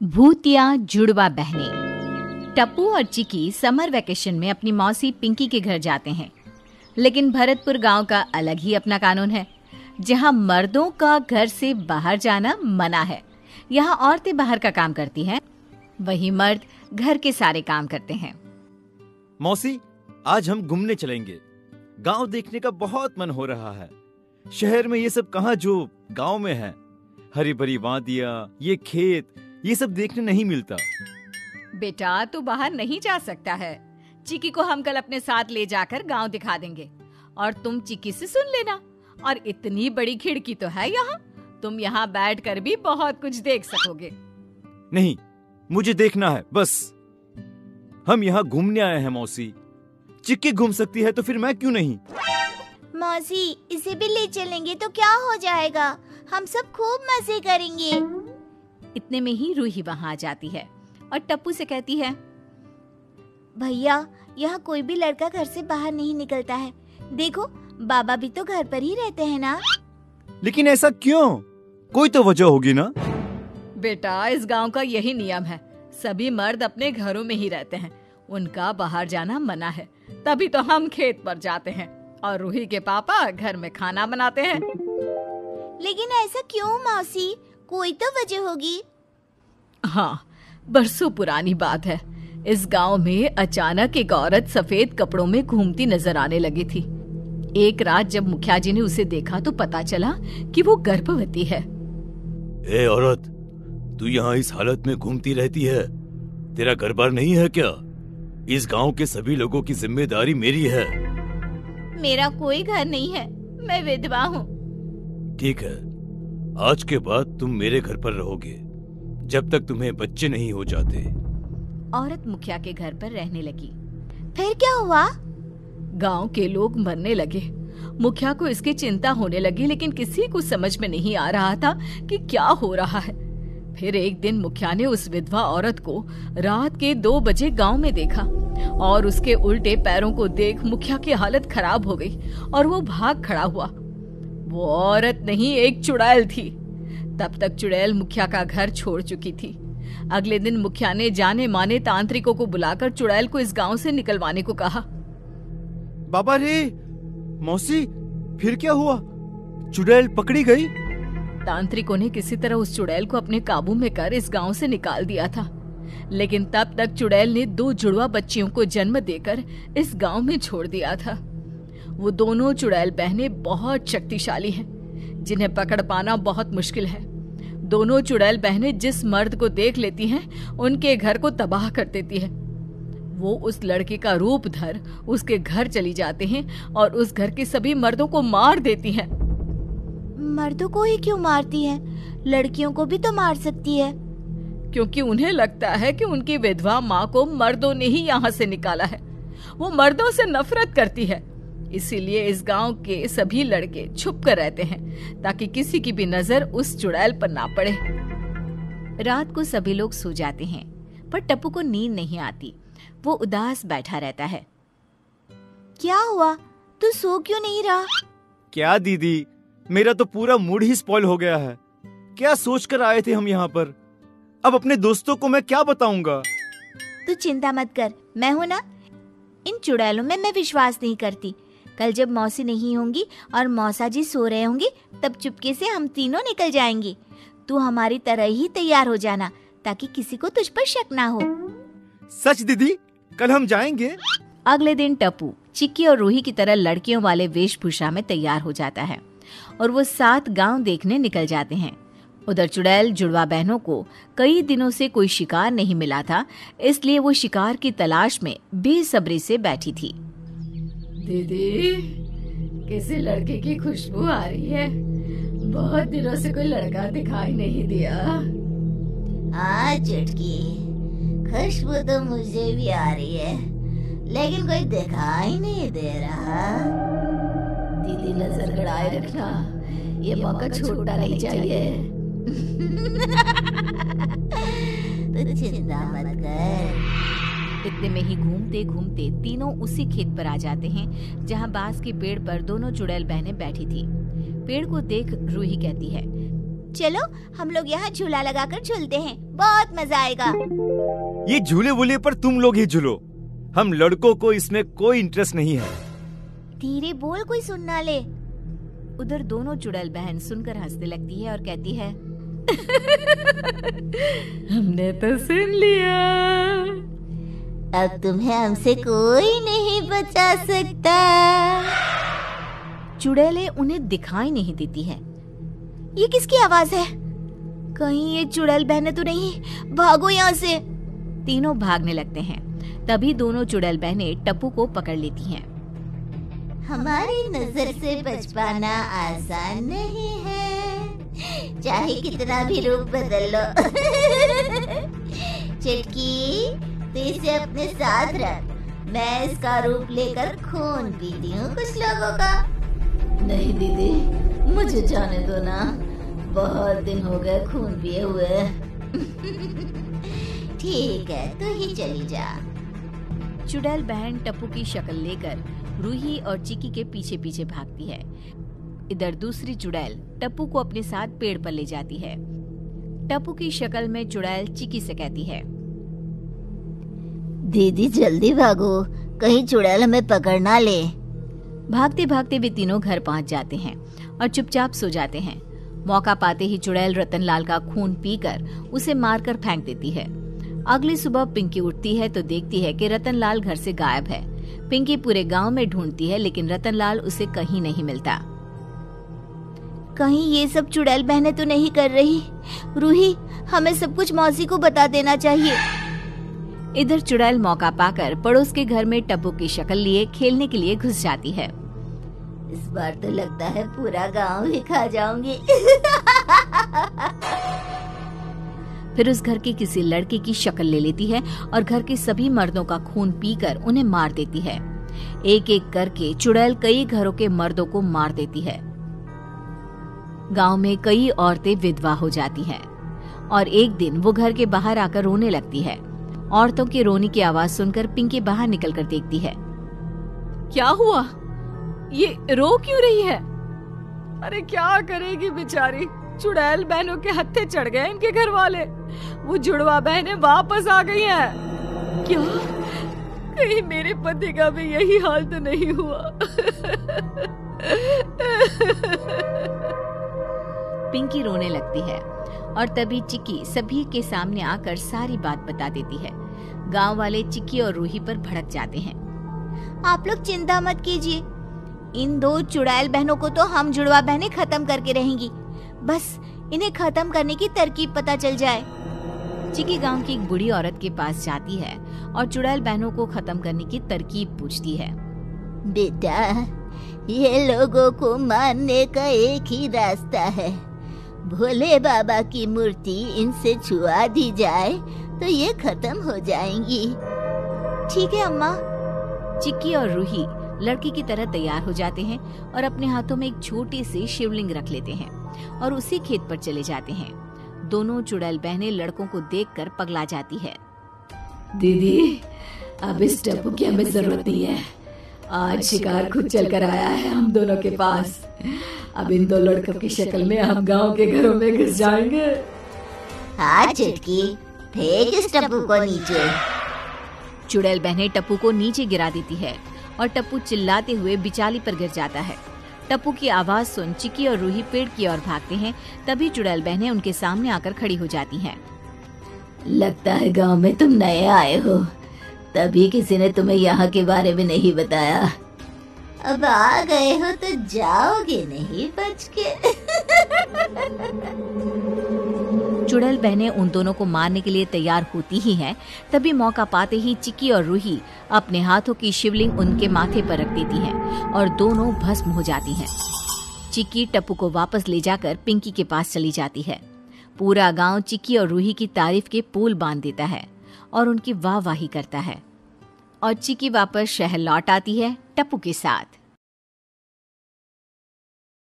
भूतिया जुड़वा बहनें। टप्पू और चिकी समर वेकेशन में अपनी मौसी पिंकी के घर जाते हैं। लेकिन भरतपुर गांव का अलग ही अपना कानून है, जहां मर्दों का घर से बाहर जाना मना है। यहाँ औरतें बाहर का काम करती हैं, वहीं मर्द घर के सारे काम करते हैं। मौसी, आज हम घूमने चलेंगे। गांव देखने का बहुत मन हो रहा है। शहर में ये सब कहाँ जो गांव में है। हरी भरी वादियाँ, ये खेत, ये सब देखने नहीं मिलता। बेटा, तू बाहर नहीं जा सकता है। चिकी को हम कल अपने साथ ले जाकर गांव दिखा देंगे और तुम चिकी से सुन लेना। और इतनी बड़ी खिड़की तो है यहाँ, तुम यहाँ बैठकर भी बहुत कुछ देख सकोगे। नहीं, मुझे देखना है बस। हम यहाँ घूमने आए हैं मौसी। चिक्की घूम सकती है तो फिर मैं क्यों नहीं? मौसी, इसे भी ले चलेंगे तो क्या हो जाएगा? हम सब खूब मजे करेंगे। इतने में ही रूही वहाँ आ जाती है और टप्पू से कहती है, भैया, यहाँ कोई भी लड़का घर से बाहर नहीं निकलता है। देखो, बाबा भी तो घर पर ही रहते हैं ना। लेकिन ऐसा क्यों? कोई तो वजह होगी ना। बेटा, इस गांव का यही नियम है। सभी मर्द अपने घरों में ही रहते हैं, उनका बाहर जाना मना है। तभी तो हम खेत पर जाते हैं और रूही के पापा घर में खाना बनाते हैं। लेकिन ऐसा क्यों मौसी? कोई तो वजह होगी। हाँ, बरसों पुरानी बात है। इस गांव में अचानक एक औरत सफेद कपड़ों में घूमती नजर आने लगी थी। एक रात जब मुखिया जी ने उसे देखा तो पता चला कि वो गर्भवती है। ए औरत, तू यहाँ इस हालत में घूमती रहती है, तेरा घर बार नहीं है क्या? इस गांव के सभी लोगों की जिम्मेदारी मेरी है। मेरा कोई घर नहीं है, मैं विधवा हूँ। ठीक है, आज के बाद तुम मेरे घर पर रहोगे जब तक तुम्हें बच्चे नहीं हो जाते। औरत मुखिया के घर पर रहने लगी। फिर क्या हुआ? गांव के लोग मरने लगे। मुखिया को इसकी चिंता होने लगी, लेकिन किसी को समझ में नहीं आ रहा था कि क्या हो रहा है। फिर एक दिन मुखिया ने उस विधवा औरत को रात के 2 बजे गांव में देखा और उसके उल्टे पैरों को देख मुखिया की हालत खराब हो गई और वो भाग खड़ा हुआ। वो औरत नहीं, एक चुड़ैल थी। तब तक चुड़ैल मुखिया का घर छोड़ चुकी थी। अगले दिन मुखिया ने जाने माने तांत्रिकों को बुलाकर चुड़ैल को इस गांव से निकलवाने को कहा। बाबा रे, मौसी, फिर क्या हुआ? चुड़ैल पकड़ी गई? तांत्रिकों ने किसी तरह उस चुड़ैल को अपने काबू में कर इस गांव से निकाल दिया था। लेकिन तब तक चुड़ैल ने 2 जुड़वा बच्चियों को जन्म देकर इस गांव में छोड़ दिया था। वो दोनों चुड़ैल बहनें बहुत शक्तिशाली हैं, जिन्हें पकड़ पाना बहुत मुश्किल है। दोनों चुड़ैल बहनें जिस मर्द को देख लेती हैं, उनके घर को तबाह कर देती है। वो उस लड़के का रूप धर उसके घर चली जाते हैं और उस घर के सभी मर्दों को मार देती हैं। मर्दों को ही क्यों मारती है? लड़कियों को भी तो मार सकती है। क्योंकि उन्हें लगता है कि उनकी विधवा माँ को मर्दों ने ही यहाँ से निकाला है। वो मर्दों से नफरत करती है। इसीलिए इस गांव के सभी लड़के छुप कर रहते हैं ताकि किसी की भी नजर उस चुड़ैल पर ना पड़े। रात को सभी लोग सो जाते हैं, पर टप्पू को नींद नहीं आती। वो उदास बैठा रहता है। क्या हुआ? तू सो क्यों नहीं रहा? क्या दीदी, मेरा तो पूरा मूड ही स्पॉइल हो गया है। क्या सोचकर आए थे हम यहाँ पर? अब अपने दोस्तों को मैं क्या बताऊंगा? तू चिंता मत कर, मैं हूँ ना। इन चुड़ैलों में मैं विश्वास नहीं करती। कल जब मौसी नहीं होंगी और मौसा जी सो रहे होंगे, तब चुपके से हम तीनों निकल जाएंगे। तू हमारी तरह ही तैयार हो जाना ताकि किसी को तुझ पर शक ना हो। सच दीदी, कल हम जाएंगे। अगले दिन टप्पू चिक्की और रूही की तरह लड़कियों वाले वेशभूषा में तैयार हो जाता है और वो 7 गांव देखने निकल जाते हैं। उधर चुड़ैल जुड़वा बहनों को कई दिनों से कोई शिकार नहीं मिला था, इसलिए वो शिकार की तलाश में बेसब्री से बैठी थी। दीदी, किसी लड़के की खुशबू आ रही है। बहुत दिनों से कोई लड़का दिखाई नहीं दिया। हाँ चुटकी, खुशबू तो मुझे भी आ रही है, लेकिन कोई दिखाई नहीं दे रहा। दीदी, नजर गड़ाए रखना, ये मौका छूटना नहीं चाहिए। तो चिंता मत कर। इतने में ही घूमते घूमते तीनों उसी खेत पर आ जाते हैं जहां बांस के पेड़ पर दोनों चुड़ैल बहनें बैठी थी। पेड़ को देख रूही कहती है, चलो हम लोग यहाँ झूला लगाकर झूलते हैं, बहुत मजा आएगा। ये झूले वूले पर तुम लोग ही झूलो, हम लड़कों को इसमें कोई इंटरेस्ट नहीं है। धीरे बोल, कोई सुन ना ले। उधर दोनों चुड़ैल बहन सुनकर हंसने लगती है और कहती है हमने तो सुन लिया, अब तुम्हें हमसे कोई नहीं बचा सकता। चुड़ैलें उन्हें दिखाई नहीं देती है। ये किसकी आवाज है? कहीं ये चुड़ैल बहनें तो नहीं? भागो यहाँ से। तीनों भागने लगते हैं। तभी दोनों चुड़ैल बहनें टप्पू को पकड़ लेती हैं। हमारी नजर से बच पाना आसान नहीं है, चाहे कितना भी रूप बदल लो। चिटकी, तो इसे अपने साथ रख, मैं इसका रूप लेकर खून पीती हूँ कुछ लोगों का। नहीं दीदी, मुझे जाने दो ना, बहुत दिन हो गए खून पिए हुए। ठीक है, तू ही चली जा। चुड़ैल बहन टप्पू की शक्ल लेकर रूही और चिकी के पीछे पीछे भागती है। इधर दूसरी चुड़ैल टप्पू को अपने साथ पेड़ पर ले जाती है। टप्पू की शक्ल में चुड़ैल चिकी से कहती है, दीदी जल्दी भागो, कहीं चुड़ैल हमें पकड़ ना ले। भागते भागते वे तीनों घर पहुंच जाते हैं और चुपचाप सो जाते हैं। मौका पाते ही चुड़ैल रतनलाल का खून पीकर उसे मारकर फेंक देती है। अगली सुबह पिंकी उठती है तो देखती है कि रतनलाल घर से गायब है। पिंकी पूरे गांव में ढूंढती है लेकिन रतनलाल उसे कहीं नहीं मिलता। कहीं ये सब चुड़ैल बहनें तो नहीं कर रही? रूही, हमें सब कुछ मौसी को बता देना चाहिए। इधर चुड़ैल मौका पाकर पड़ोस के घर में टप्पू की शक्ल लिए खेलने के लिए घुस जाती है। इस बार तो लगता है पूरा गांव ही खा जाऊंगी। फिर उस घर के किसी लड़के की शक्ल ले लेती है और घर के सभी मर्दों का खून पीकर उन्हें मार देती है। एक एक करके चुड़ैल कई घरों के मर्दों को मार देती है। गांव में कई औरतें विधवा हो जाती हैं और एक दिन वो घर के बाहर आकर रोने लगती है। औरतों के रोने की आवाज सुनकर पिंकी बाहर निकलकर देखती है। क्या हुआ? ये रो क्यों रही है? अरे क्या करेगी बेचारी, चुड़ैल बहनों के हत्थे चढ़ गए इनके घर वाले। वो जुड़वा बहनें वापस आ गई हैं। क्या कहीं मेरे पति का भी यही हाल तो नहीं हुआ? पिंकी रोने लगती है और तभी चिक्की सभी के सामने आकर सारी बात बता देती है। गांव वाले चिक्की और रूही पर भड़क जाते हैं। आप लोग चिंता मत कीजिए, इन दो चुड़ैल बहनों को तो हम जुड़वा बहनें खत्म करके रहेंगी। बस इन्हें खत्म करने की तरकीब पता चल जाए। चिक्की गांव की एक बूढ़ी औरत के पास जाती है और चुड़ैल बहनों को खत्म करने की तरकीब पूछती है। बेटा, ये लोगों को मारने का एक ही रास्ता है। भोले बाबा की मूर्ति इनसे छुआ दी जाए तो ये खत्म हो जाएंगी। ठीक है अम्मा। चिक्की और रूही लड़की की तरह तैयार हो जाते हैं और अपने हाथों में एक छोटी सी शिवलिंग रख लेते हैं और उसी खेत पर चले जाते हैं। दोनों चुड़ैल बहनें लड़कों को देखकर पगला जाती है। दीदी, अब इस टप्पू की हमें जरूरत नहीं है। आज शिकार खुद चल कर आया है हम दोनों के पास। अब इन दो लड़कों की शक्ल में हम गांव के घरों में घुस जाएंगे। हाँ चिटकी, फेंक इस टप्पू को नीचे। चुड़ैल बहनें टप्पू को नीचे गिरा देती है और टप्पू चिल्लाते हुए बिचाली पर गिर जाता है। टप्पू की आवाज सुन चिक्की और रूही पेड़ की ओर भागते हैं। तभी चुड़ैल बहनें उनके सामने आकर खड़ी हो जाती हैं। लगता है गांव में तुम नए आए हो, तभी किसी ने तुम्हें यहाँ के बारे में नहीं बताया। अब आ गए हो तो जाओगे नहीं बच के। चुड़ैल बहनें उन दोनों को मारने के लिए तैयार होती ही हैं। तभी मौका पाते ही चिक्की और रूही अपने हाथों की शिवलिंग उनके माथे पर रख देती हैं और दोनों भस्म हो जाती हैं। चिक्की टप्पू को वापस ले जाकर पिंकी के पास चली जाती है। पूरा गांव चिक्की और रूही की तारीफ के पुल बांध देता है और उनकी वाहवाही करता है और चिक्की वापस शहर लौट आती है टप्पू के साथ।